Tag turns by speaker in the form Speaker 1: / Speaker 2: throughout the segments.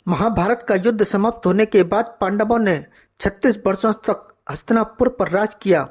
Speaker 1: महाभारत का युद्ध समाप्त होने के बाद पांडवों ने 36 वर्षों तक हस्तिनापुर पर राज किया।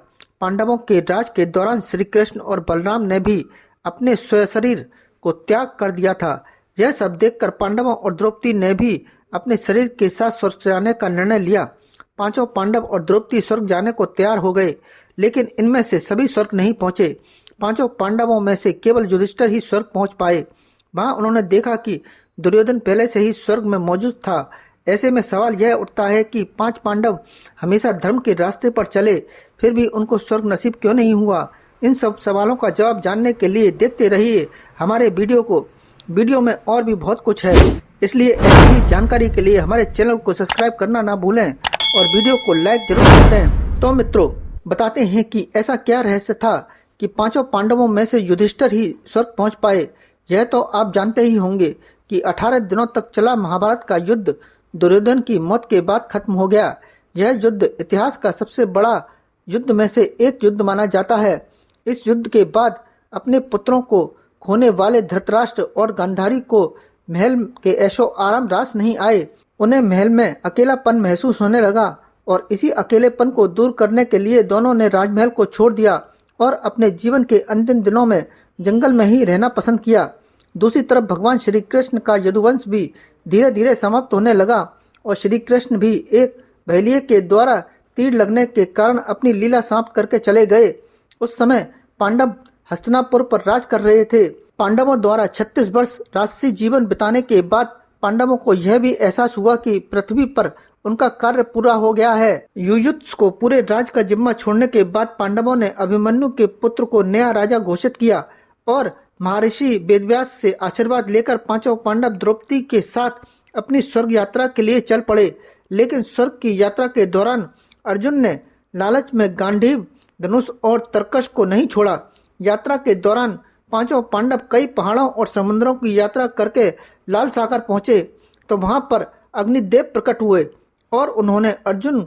Speaker 1: पांडवों के राज के दौरान श्री कृष्ण और बलराम ने भी अपने स्वशरीर को त्याग कर दिया था। यह सब देखकर पांडवों और द्रौपदी ने भी अपने शरीर के साथ स्वर्ग जाने का निर्णय लिया। पांचों पांडव और द्रौपदी स्वर्ग जाने को तैयार हो गए, लेकिन इनमें से सभी स्वर्ग नहीं पहुंचे। पांचों पांडवों में से केवल युधिष्ठिर ही स्वर्ग पहुंच पाए। वहां उन्होंने देखा कि दुर्योधन पहले से ही स्वर्ग में मौजूद था। ऐसे में सवाल यह उठता है कि पांच पांडव हमेशा धर्म के रास्ते पर चले, फिर भी उनको स्वर्ग नसीब क्यों नहीं हुआ। इन सब सवालों का जवाब जानने के लिए देखते रहिए हमारे वीडियो को। वीडियो में और भी बहुत कुछ है, इसलिए ऐसी ही जानकारी के लिए हमारे चैनल को सब्सक्राइब करना ना भूलें और वीडियो को लाइक जरूर कर दें। तो मित्रों, बताते हैं कि ऐसा क्या रहस्य था कि पांचों पांडवों में से युधिष्ठिर ही स्वर्ग पहुंच पाए। यह तो आप जानते ही होंगे कि 18 दिनों तक चला महाभारत का युद्ध दुर्योधन की मौत के बाद खत्म हो गया। यह युद्ध इतिहास का सबसे बड़ा युद्ध में से एक युद्ध माना जाता है। इस युद्ध के बाद अपने पुत्रों को खोने वाले धृतराष्ट्र और गांधारी को महल के ऐशो आराम रास नहीं आए। उन्हें महल में अकेलापन महसूस होने लगा और इसी अकेलेपन को दूर करने के लिए दोनों ने राजमहल को छोड़ दिया और अपने जीवन के अंतिम दिनों में जंगल में ही रहना पसंद किया। दूसरी तरफ भगवान श्री कृष्ण का यदुवंश भी धीरे धीरे समाप्त होने लगा और श्री कृष्ण भी एक बहेलिये के द्वारा तीर लगने के कारण अपनी लीला समाप्त करके चले गए। उस समय पांडव हस्तिनापुर पर राज कर रहे थे। पांडवों द्वारा 36 वर्ष राजसी जीवन बिताने के बाद पांडवों को यह भी एहसास हुआ कि पृथ्वी पर उनका कार्य पूरा हो गया है। युयुत्स को पूरे राज का जिम्मा छोड़ने के बाद पांडवों ने अभिमन्यु के पुत्र को नया राजा घोषित किया और महर्षि वेदव्यास से आशीर्वाद लेकर पांचों पांडव द्रौपदी के साथ अपनी स्वर्ग यात्रा के लिए चल पड़े। लेकिन स्वर्ग की यात्रा के दौरान अर्जुन ने लालच में गांडीव, धनुष और तरकश को नहीं छोड़ा। यात्रा के दौरान पांचों पांडव कई पहाड़ों और समुद्रों की यात्रा करके लाल सागर पहुंचे तो वहां पर अग्निदेव प्रकट हुए और उन्होंने अर्जुन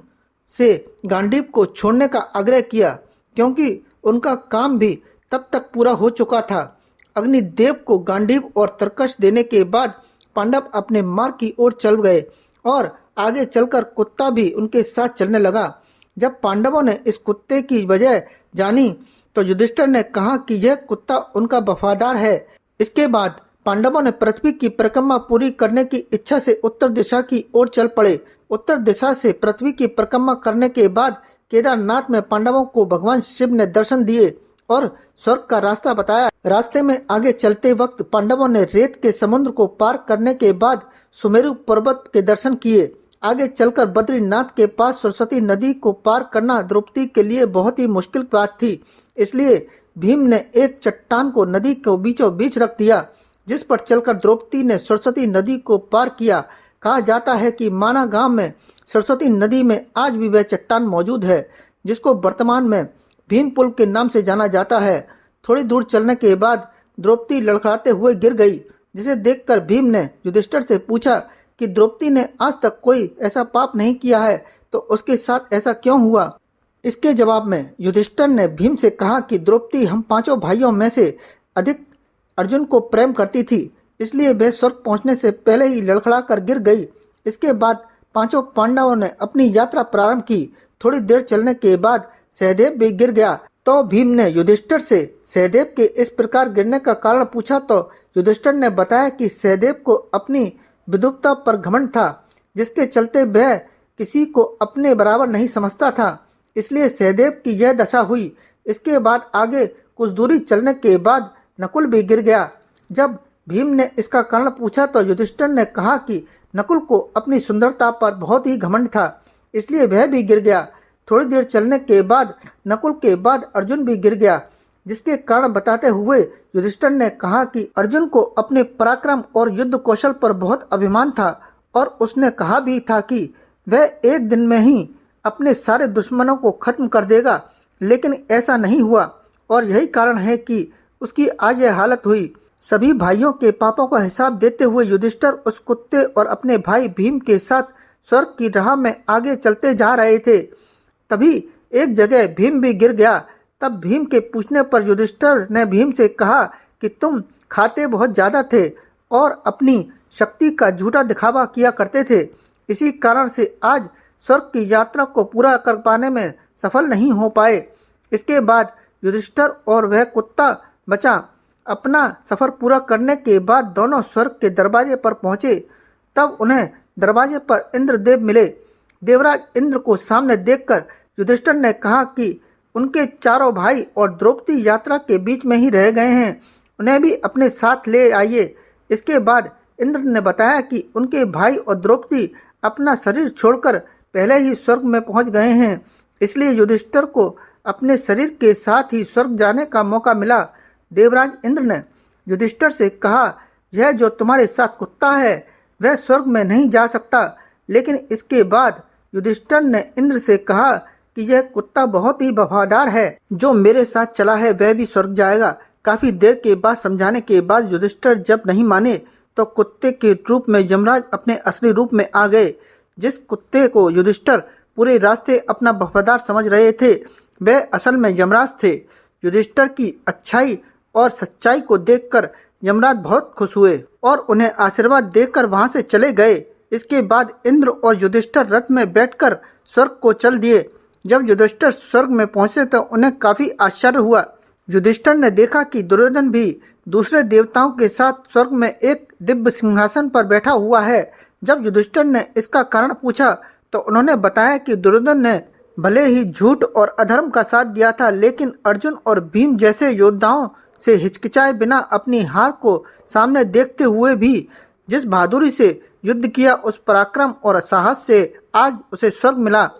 Speaker 1: से गांडीव को छोड़ने का आग्रह किया, क्योंकि उनका काम भी तब तक पूरा हो चुका था। अग्निदेव को गांडीव और तरकश देने के बाद पांडव अपने मार्ग की ओर चल गए और आगे चलकर कुत्ता भी उनके साथ चलने लगा। जब पांडवों ने इस कुत्ते की वजह जानी तो युधिष्ठिर ने कहा कि यह कुत्ता उनका वफादार है। इसके बाद पांडवों ने पृथ्वी की परिक्रमा पूरी करने की इच्छा से उत्तर दिशा की ओर चल पड़े। उत्तर दिशा से पृथ्वी की परिक्रमा करने के बाद केदारनाथ में पांडवों को भगवान शिव ने दर्शन दिए और स्वर्ग का रास्ता बताया। रास्ते में आगे चलते वक्त पांडवों ने रेत के समुद्र को पार करने के बाद सुमेरु पर्वत के दर्शन किए। आगे चलकर बद्रीनाथ के पास सरस्वती नदी को पार करना द्रौपदी के लिए बहुत ही मुश्किल बात थी। इसलिए भीम ने एक चट्टान को नदी को बीचों बीच रख दिया, जिस पर चलकर द्रौपदी ने सरस्वती नदी को पार किया। कहा जाता है कि माना गांव में सरस्वती नदी में आज भी वह चट्टान मौजूद है, जिसको वर्तमान में भीम पुल के नाम से जाना जाता है। थोड़ी दूर चलने के बाद द्रौपदी लड़खड़ाते हुए गिर गई, जिसे देखकर भीम ने युधिष्ठिर से पूछा कि द्रौपदी ने आज तक कोई ऐसा पाप नहीं किया है, तो उसके साथ ऐसा क्यों हुआ। इसके जवाब में युधिष्ठिर ने भीम से कहा कि द्रौपदी हम पांचों भाइयों में से अधिक अर्जुन को प्रेम करती थी, इसलिए वह स्वर्ग पहुंचने से पहले ही लड़खड़ा कर गिर गई। इसके बाद पांचों पांडवों ने अपनी यात्रा प्रारंभ की। थोड़ी देर चलने के बाद सहदेव भी गिर गया तो भीम ने युधिष्ठिर से सहदेव के इस प्रकार गिरने का कारण पूछा तो युधिष्ठिर ने बताया कि सहदेव को अपनी विद्वता पर घमंड था, जिसके चलते वह किसी को अपने बराबर नहीं समझता था, इसलिए सहदेव की यह दशा हुई। इसके बाद आगे कुछ दूरी चलने के बाद नकुल भी गिर गया। जब भीम ने इसका कारण पूछा तो युधिष्ठिर ने कहा कि नकुल को अपनी सुंदरता पर बहुत ही घमंड था, इसलिए वह भी गिर गया। थोड़ी देर चलने के बाद नकुल के बाद अर्जुन भी गिर गया, जिसके कारण बताते हुए युधिष्ठिर ने कहा कि अर्जुन को अपने पराक्रम और युद्ध कौशल पर बहुत अभिमान था और उसने कहा भी था कि वह एक दिन में ही अपने सारे दुश्मनों को खत्म कर देगा, लेकिन ऐसा नहीं हुआ और यही कारण है कि उसकी आज यह हालत हुई। सभी भाइयों के पापों का हिसाब देते हुए युधिष्ठिर उस कुत्ते और अपने भाई भीम के साथ स्वर्ग की राह में आगे चलते जा रहे थे। तभी एक जगह भीम भी गिर गया। तब भीम के पूछने पर युधिष्ठिर ने भीम से कहा कि तुम खाते बहुत ज्यादा थे और अपनी शक्ति का झूठा दिखावा किया करते थे। इसी कारण से आज स्वर्ग की यात्रा को पूरा कर पाने में सफल नहीं हो पाए। इसके बाद युधिष्ठिर और वह कुत्ता बचा अपना सफर पूरा करने के बाद दोनों स्वर्ग के दरवाजे पर पहुंचे। तब उन्हें दरवाजे पर इंद्रदेव मिले। देवराज इंद्र को सामने देखकर युधिष्ठिर ने कहा कि उनके चारों भाई और द्रौपदी यात्रा के बीच में ही रह गए हैं, उन्हें भी अपने साथ ले आइए। इसके बाद इंद्र ने बताया कि उनके भाई और द्रौपदी अपना शरीर छोड़कर पहले ही स्वर्ग में पहुंच गए हैं, इसलिए युधिष्ठिर को अपने शरीर के साथ ही स्वर्ग जाने का मौका मिला। देवराज इंद्र ने युधिष्ठिर से कहा, यह जो तुम्हारे साथ कुत्ता है वह स्वर्ग में नहीं जा सकता। लेकिन इसके बाद युधिष्ठिर ने इंद्र से कहा कि यह कुत्ता बहुत ही वफादार है, जो मेरे साथ चला है वह भी स्वर्ग जाएगा। काफी देर के बाद समझाने के बाद युधिष्ठिर जब नहीं माने तो कुत्ते के रूप में यमराज अपने असली रूप में आ गए। जिस कुत्ते को युधिष्ठिर पूरे रास्ते अपना वफादार समझ रहे थे वह असल में यमराज थे। युधिष्ठिर की अच्छाई और सच्चाई को देखकर यमराज बहुत खुश हुए और उन्हें आशीर्वाद देकर वहां से चले गए। इसके बाद इंद्र और युधिष्ठिर रथ में बैठकर स्वर्ग को चल दिए। जब युधिष्ठिर स्वर्ग में पहुंचे तो उन्हें काफी आश्चर्य हुआ। युधिष्ठिर ने देखा कि दुर्योधन भी दूसरे देवताओं के साथ स्वर्ग में एक दिव्य सिंहासन पर बैठा हुआ है। जब युधिष्ठिर ने इसका कारण पूछा तो उन्होंने बताया कि दुर्योधन ने भले ही झूठ और अधर्म का साथ दिया था, लेकिन अर्जुन और भीम जैसे योद्धाओं से हिचकिचाए बिना अपनी हार को सामने देखते हुए भी जिस बहादुरी से युद्ध किया, उस पराक्रम और साहस से आज उसे स्वर्ग मिला।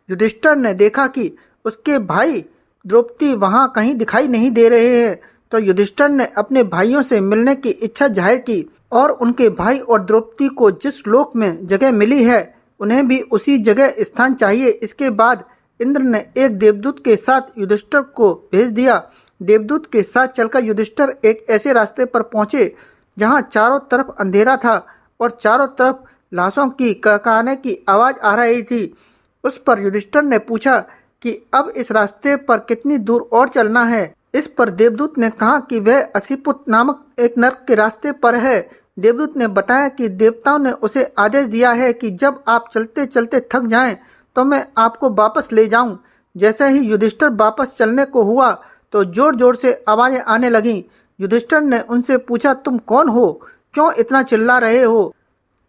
Speaker 1: युधिष्ठिर ने देखा कि उसके भाई द्रौपदी वहां कहीं दिखाई नहीं दे रहे हैं, तो युधिष्ठिर ने अपने भाइयों से मिलने की इच्छा जाहिर की और उनके भाई और द्रौपदी को जिस लोक में जगह मिली है उन्हें भी उसी जगह स्थान चाहिए। इसके बाद इंद्र ने एक देवदूत के साथ युधिष्ठिर को भेज दिया। देवदूत के साथ चलकर युधिष्ठिर एक ऐसे रास्ते पर पहुंचे जहां चारों तरफ अंधेरा था और चारों तरफ लाशों की कड़काने की आवाज आ रही थी। उस पर युधिष्ठिर ने पूछा कि अब इस रास्ते पर कितनी दूर और चलना है। इस पर देवदूत ने कहा कि वह असीपुत नामक एक नर्क के रास्ते पर है। देवदूत ने बताया कि देवताओं ने उसे आदेश दिया है कि जब आप चलते चलते थक जाएं तो मैं आपको वापस ले जाऊं। जैसे ही युधिष्ठिर वापस चलने को हुआ तो जोर जोर से आवाजें आने लगीं। युधिष्ठिर ने उनसे पूछा, तुम कौन हो, क्यों इतना चिल्ला रहे हो?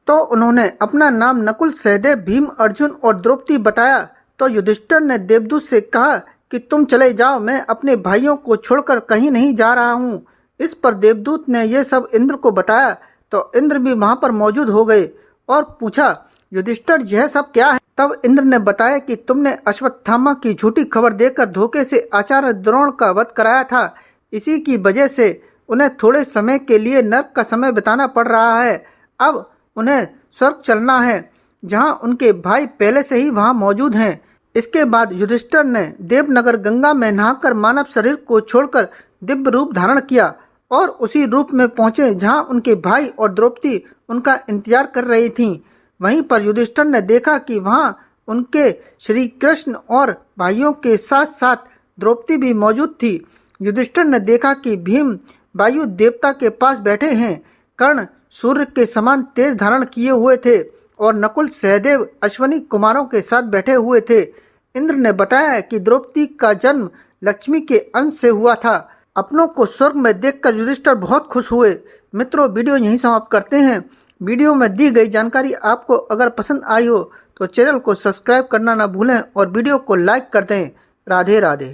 Speaker 1: तो उन्होंने अपना नाम नकुल, सहदेव, भीम, अर्जुन और द्रौपदी बताया। तो युधिष्ठिर ने देवदूत से कहा कि तुम चले जाओ, मैं अपने भाइयों को छोड़कर कहीं नहीं जा रहा हूँ। इस पर देवदूत ने यह सब इंद्र को बताया तो इंद्र भी वहां पर मौजूद हो गए और पूछा, युधिष्ठिर यह सब क्या है? तब इंद्र ने बताया कि तुमने अश्वत्थामा की झूठी खबर देकर धोखे से आचार्य द्रोण का वध कराया था। इसी की वजह से उन्हें थोड़े समय के लिए नर्क का समय बिताना पड़ रहा है। अब उन्हें स्वर्ग चलना है जहां उनके भाई पहले से ही वहां मौजूद हैं। इसके बाद युधिष्ठिर ने देवनगर गंगा में नहाकर मानव शरीर को छोड़कर दिव्य रूप धारण किया और उसी रूप में पहुंचे जहां उनके भाई और द्रौपदी उनका इंतजार कर रही थीं। वहीं पर युधिष्ठिर ने देखा कि वहां उनके श्री कृष्ण और भाइयों के साथ साथ द्रौपदी भी मौजूद थी। युधिष्ठिर ने देखा कि भीम वायु देवता के पास बैठे हैं, कर्ण सूर्य के समान तेज धारण किए हुए थे और नकुल, सहदेव अश्वनी कुमारों के साथ बैठे हुए थे। इंद्र ने बताया कि द्रौपदी का जन्म लक्ष्मी के अंश से हुआ था। अपनों को स्वर्ग में देखकर युधिष्ठिर बहुत खुश हुए। मित्रों, वीडियो यहीं समाप्त करते हैं। वीडियो में दी गई जानकारी आपको अगर पसंद आई हो तो चैनल को सब्सक्राइब करना ना भूलें और वीडियो को लाइक कर दें। राधे राधे।